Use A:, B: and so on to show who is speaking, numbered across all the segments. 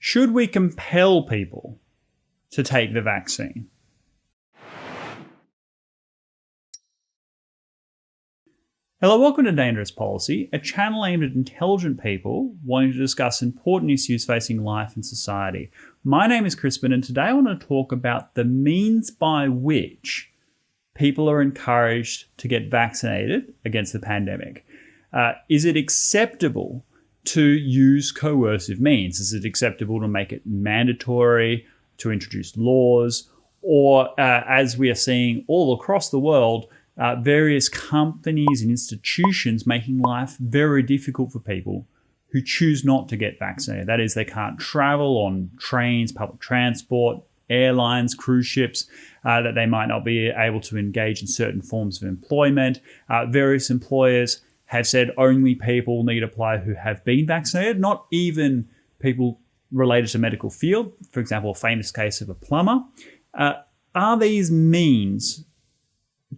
A: Should we compel people to take the vaccine? Hello, welcome to Dangerous Policy, a channel aimed at intelligent people wanting to discuss important issues facing life and society. My name is Crispin, and today I want to talk about the means by which people are encouraged to get vaccinated against the pandemic. Is it acceptable to use coercive means? Is it acceptable to make it mandatory, to introduce laws, or as we are seeing all across the world, various companies and institutions making life very difficult for people who choose not to get vaccinated. That is, they can't travel on trains, public transport, airlines, cruise ships, that they might not be able to engage in certain forms of employment. Various employers have said only people need to apply who have been vaccinated, not even people related to medical field. For example, a famous case of a plumber. Are these means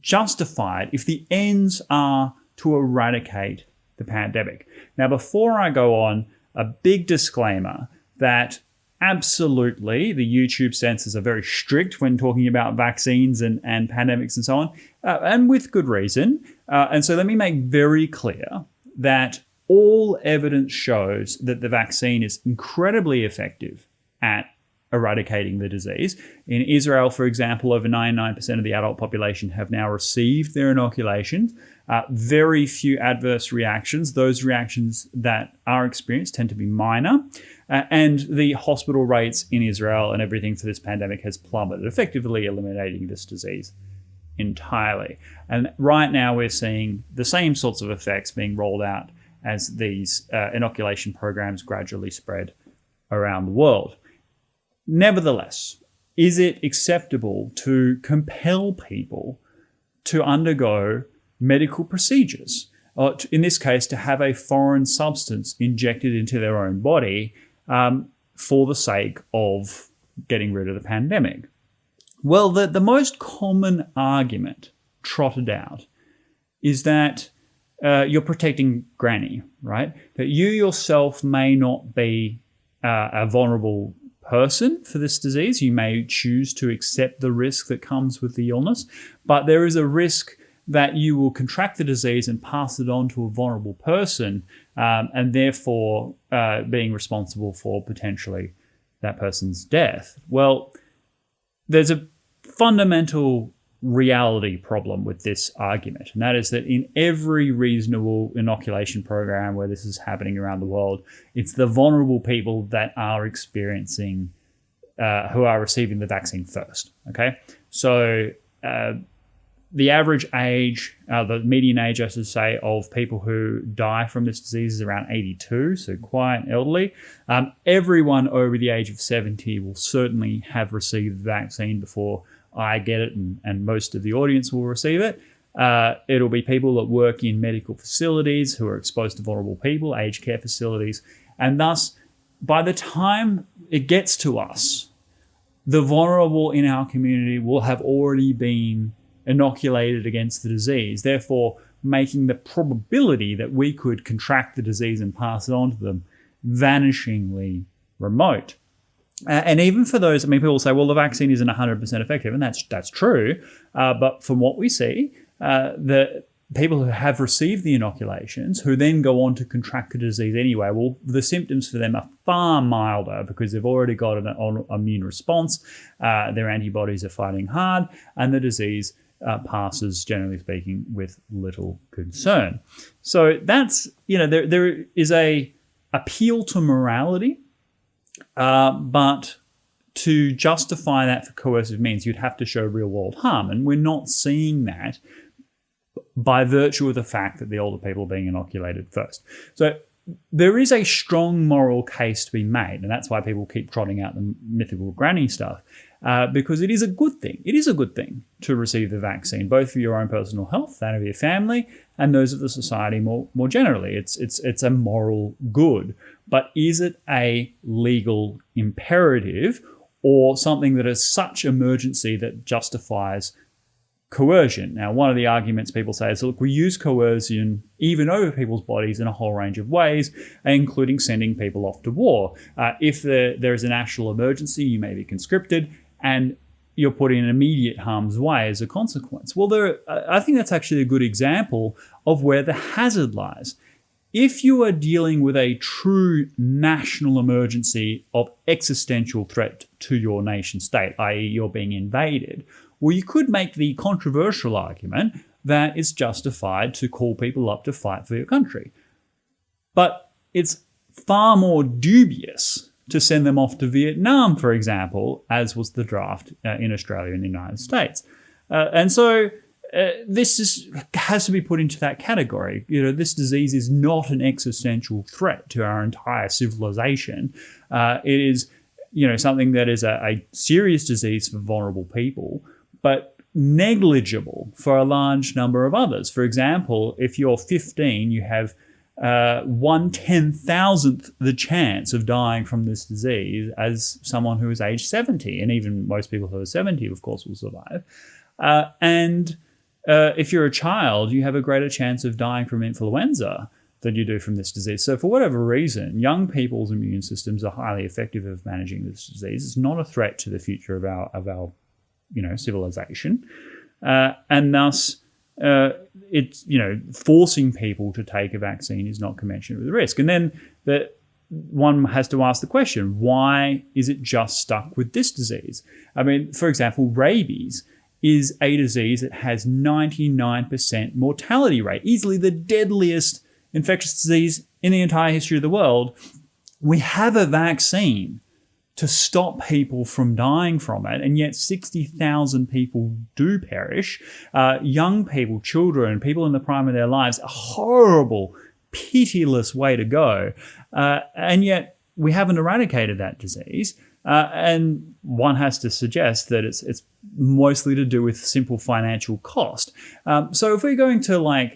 A: justified if the ends are to eradicate the pandemic? Now, before I go on, a big disclaimer that absolutely the YouTube censors are very strict when talking about vaccines and pandemics and so on, and with good reason. And so let me make very clear that all evidence shows that the vaccine is incredibly effective at eradicating the disease. In Israel, for example, over 99% of the adult population have now received their inoculations. Very few adverse reactions. Those reactions that are experienced tend to be minor. And the hospital rates in Israel and everything for this pandemic has plummeted, effectively eliminating this disease entirely. And right now we're seeing the same sorts of effects being rolled out as these inoculation programs gradually spread around the world. Nevertheless, is it acceptable to compel people to undergo medical procedures, or in this case, to have a foreign substance injected into their own body for the sake of getting rid of the pandemic? Well, the most common argument trotted out is that you're protecting granny, right? That you yourself may not be a vulnerable person for this disease. You may choose to accept the risk that comes with the illness, but there is a risk that you will contract the disease and pass it on to a vulnerable person, and therefore being responsible for potentially that person's death. Well, there's a fundamental reality problem with this argument, and that is that in every reasonable inoculation program where this is happening around the world, it's the vulnerable people that are experiencing, who are receiving the vaccine first. Okay, so the average age, the median age, I should say, of people who die from this disease is around 82, so quite elderly. Everyone over the age of 70 will certainly have received the vaccine before I get it, and most of the audience will receive it. It'll be people that work in medical facilities who are exposed to vulnerable people, aged care facilities, and thus, by the time it gets to us, the vulnerable in our community will have already been inoculated against the disease, therefore making the probability that we could contract the disease and pass it on to them vanishingly remote. And even for those, people say, well, the vaccine isn't 100% effective, and that's true. But from what we see, the people who have received the inoculations, who then go on to contract the disease anyway, well, the symptoms for them are far milder because they've already got an immune response. Their antibodies are fighting hard, and the disease passes, generally speaking, with little concern. So that's, there is a appeal to morality. But to justify that for coercive means, you'd have to show real-world harm. And we're not seeing that by virtue of the fact that the older people are being inoculated first. So there is a strong moral case to be made, and that's why people keep trotting out the mythical granny stuff, because it is a good thing. It is a good thing to receive the vaccine, both for your own personal health, that of your family, and those of the society more generally. It's a moral good. But is it a legal imperative or something that is such emergency that justifies coercion. Now, one of the arguments people say is, look, we use coercion even over people's bodies in a whole range of ways, including sending people off to war. If there is a national emergency, you may be conscripted, and you're put in immediate harm's way as a consequence. Well, I think that's actually a good example of where the hazard lies. If you are dealing with a true national emergency of existential threat to your nation state, i.e. you're being invaded, well, you could make the controversial argument that it's justified to call people up to fight for your country. But it's far more dubious to send them off to Vietnam, for example, as was the draft in Australia and the United States. And so this has to be put into that category. This disease is not an existential threat to our entire civilization. It is, something that is a serious disease for vulnerable people, but negligible for a large number of others. For example, if you're 15, you have 1/10,000th the chance of dying from this disease as someone who is age 70, and even most people who are 70, of course, will survive. If you're a child, you have a greater chance of dying from influenza than you do from this disease. So for whatever reason, young people's immune systems are highly effective at managing this disease. It's not a threat to the future of our civilization, and thus it's forcing people to take a vaccine is not commensurate with the risk. And then one has to ask the question: why is it just stuck with this disease? I mean, for example, rabies is a disease that has 99% mortality rate, easily the deadliest infectious disease in the entire history of the world. We have a vaccine to stop people from dying from it, and yet 60,000 people do perish. Young people, children, people in the prime of their lives, a horrible, pitiless way to go. And yet we haven't eradicated that disease. And one has to suggest that it's mostly to do with simple financial cost. So if we're going to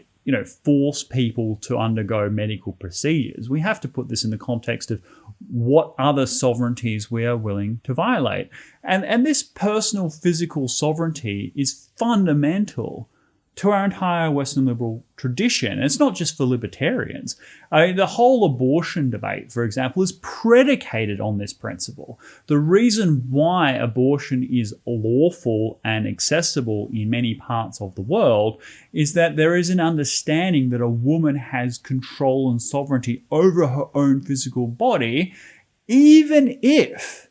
A: force people to undergo medical procedures, we have to put this in the context of what other sovereignties we are willing to violate. And this personal physical sovereignty is fundamental to our entire Western liberal tradition. And it's not just for libertarians. The whole abortion debate, for example, is predicated on this principle. The reason why abortion is lawful and accessible in many parts of the world is that there is an understanding that a woman has control and sovereignty over her own physical body, even if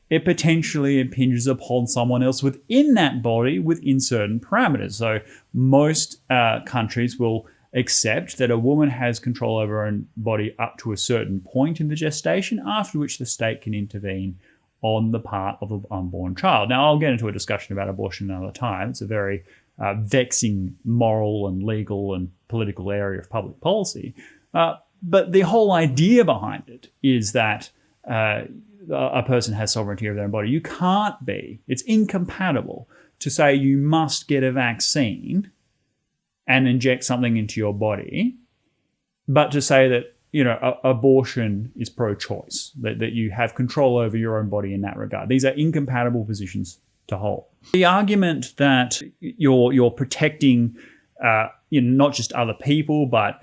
A: it potentially impinges upon someone else within that body within certain parameters. So most countries will accept that a woman has control over her own body up to a certain point in the gestation, after which the state can intervene on the part of the unborn child. Now, I'll get into a discussion about abortion another time. It's a very vexing moral and legal and political area of public policy. But the whole idea behind it is that a person has sovereignty over their own body. It's incompatible to say you must get a vaccine and inject something into your body, but to say that, abortion is pro-choice, that you have control over your own body in that regard. These are incompatible positions to hold. The argument that you're protecting, not just other people, but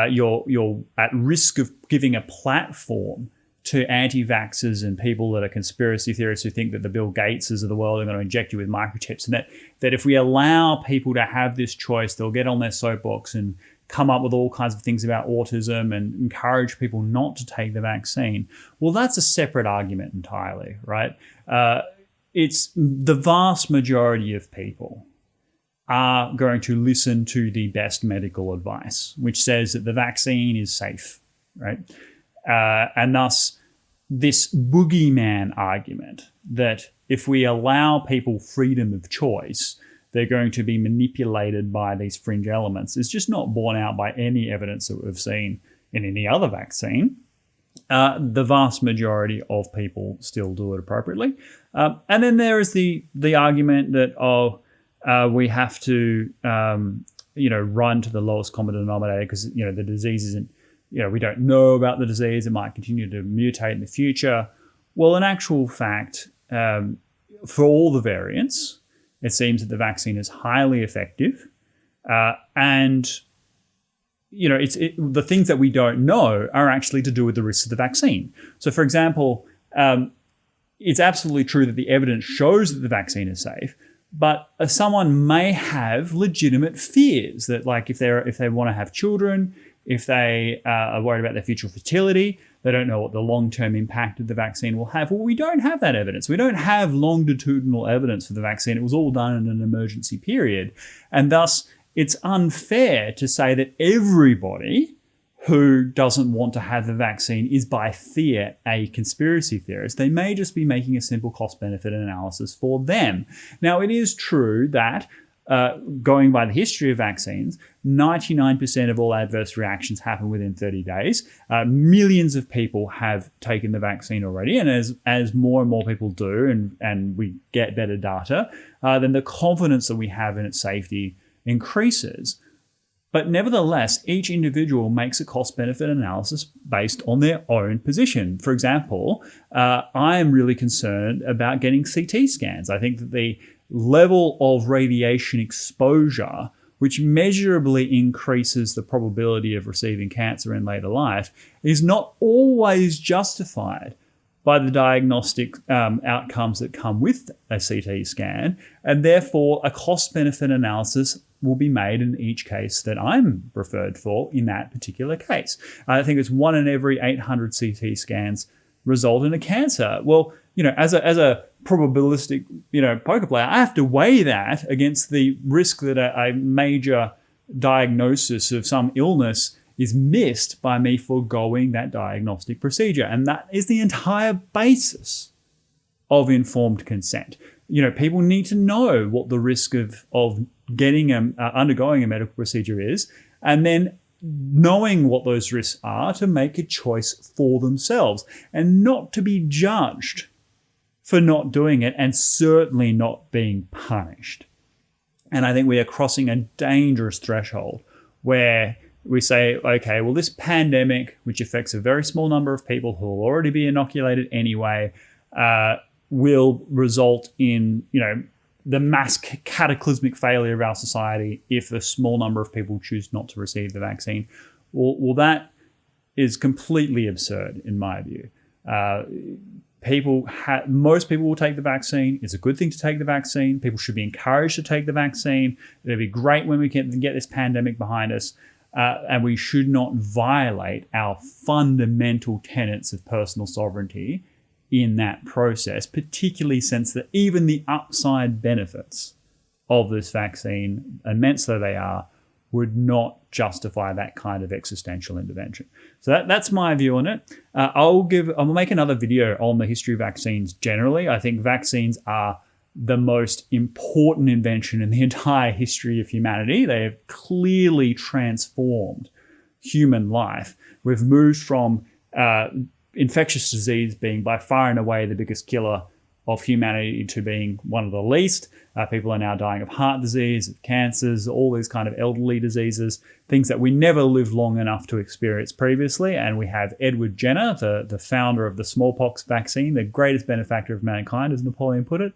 A: you're at risk of giving a platform to anti-vaxxers and people that are conspiracy theorists who think that the Bill Gateses of the world are going to inject you with microchips, and that if we allow people to have this choice, they'll get on their soapbox and come up with all kinds of things about autism and encourage people not to take the vaccine. Well, that's a separate argument entirely, right? It's the vast majority of people are going to listen to the best medical advice, which says that the vaccine is safe, right? And thus, this boogeyman argument that if we allow people freedom of choice, they're going to be manipulated by these fringe elements is just not borne out by any evidence that we've seen in any other vaccine. The vast majority of people still do it appropriately. And then there is the argument that, we have to, run to the lowest common denominator because, the disease isn't, we don't know about the disease. It might continue to mutate in the future. Well, in actual fact, for all the variants, It seems that the vaccine is highly effective. And the things that we don't know are actually to do with the risks of the vaccine. So, for example, it's absolutely true that the evidence shows that the vaccine is safe, but someone may have legitimate fears that, like, if they want to have children, if they are worried about their future fertility, they don't know what the long-term impact of the vaccine will have. Well, we don't have that evidence. We don't have longitudinal evidence for the vaccine. It was all done in an emergency period. And thus, it's unfair to say that everybody who doesn't want to have the vaccine is by fear a conspiracy theorist. They may just be making a simple cost-benefit analysis for them. Now, it is true that going by the history of vaccines, 99% of all adverse reactions happen within 30 days. Millions of people have taken the vaccine already, and as more and more people do and we get better data, then the confidence that we have in its safety increases. But nevertheless, each individual makes a cost-benefit analysis based on their own position. For example, I am really concerned about getting CT scans. I think that the level of radiation exposure, which measurably increases the probability of receiving cancer in later life, is not always justified by the diagnostic outcomes that come with a CT scan, and therefore a cost-benefit analysis will be made in each case that I'm referred for in that particular case. I think it's 1 in every 800 CT scans result in a cancer. Well, as a probabilistic, poker player, I have to weigh that against the risk that a major diagnosis of some illness is missed by me foregoing that diagnostic procedure. And that is the entire basis of informed consent. People need to know what the risk of getting undergoing a medical procedure is, and then knowing what those risks are to make a choice for themselves, and not to be judged for not doing it, and certainly not being punished. And I think we are crossing a dangerous threshold where we say, okay, well, this pandemic, which affects a very small number of people who will already be inoculated anyway, will result in, the mass cataclysmic failure of our society if a small number of people choose not to receive the vaccine. Well, that is completely absurd in my view. Most people will take the vaccine. It's a good thing to take the vaccine. People should be encouraged to take the vaccine. It'll be great when we can get this pandemic behind us. And we should not violate our fundamental tenets of personal sovereignty in that process, particularly since that even the upside benefits of this vaccine, immense though they are, would not justify that kind of existential intervention. So that's my view on it. I'll make another video on the history of vaccines generally. I think vaccines are the most important invention in the entire history of humanity. They have clearly transformed human life. We've moved from infectious disease being by far and away the biggest killer of humanity to being one of the least. People are now dying of heart disease, of cancers, all these kind of elderly diseases, things that we never lived long enough to experience previously. And we have Edward Jenner, the founder of the smallpox vaccine, the greatest benefactor of mankind, as Napoleon put it,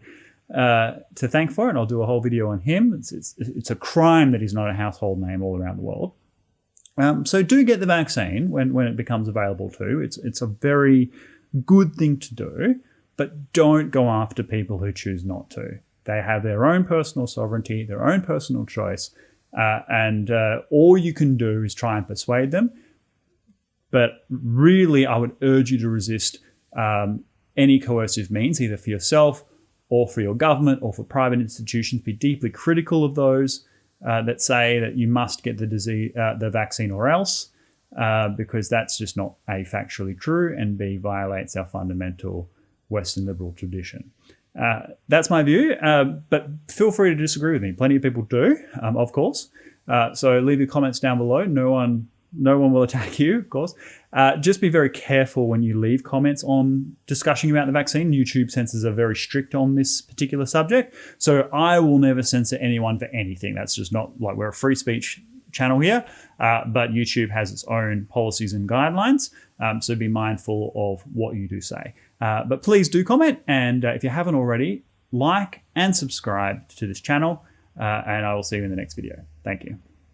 A: to thank for it. And I'll do a whole video on him. It's a crime that he's not a household name all around the world. So do get the vaccine when it becomes available too. It's a very good thing to do, but don't go after people who choose not to. They have their own personal sovereignty, their own personal choice, and all you can do is try and persuade them. But really, I would urge you to resist any coercive means, either for yourself or for your government or for private institutions. Be deeply critical of those that say that you must get the vaccine or else, because that's just not A, factually true, and B, violates our fundamental Western liberal tradition. That's my view, but feel free to disagree with me. Plenty of people do, of course. So leave your comments down below. No one will attack you, of course. Just be very careful when you leave comments on discussion about the vaccine. YouTube censors are very strict on this particular subject. So I will never censor anyone for anything. That's just not, like, we're a free speech channel here, but YouTube has its own policies and guidelines. So be mindful of what you do say. But please do comment. And if you haven't already, like and subscribe to this channel, and I will see you in the next video. Thank you.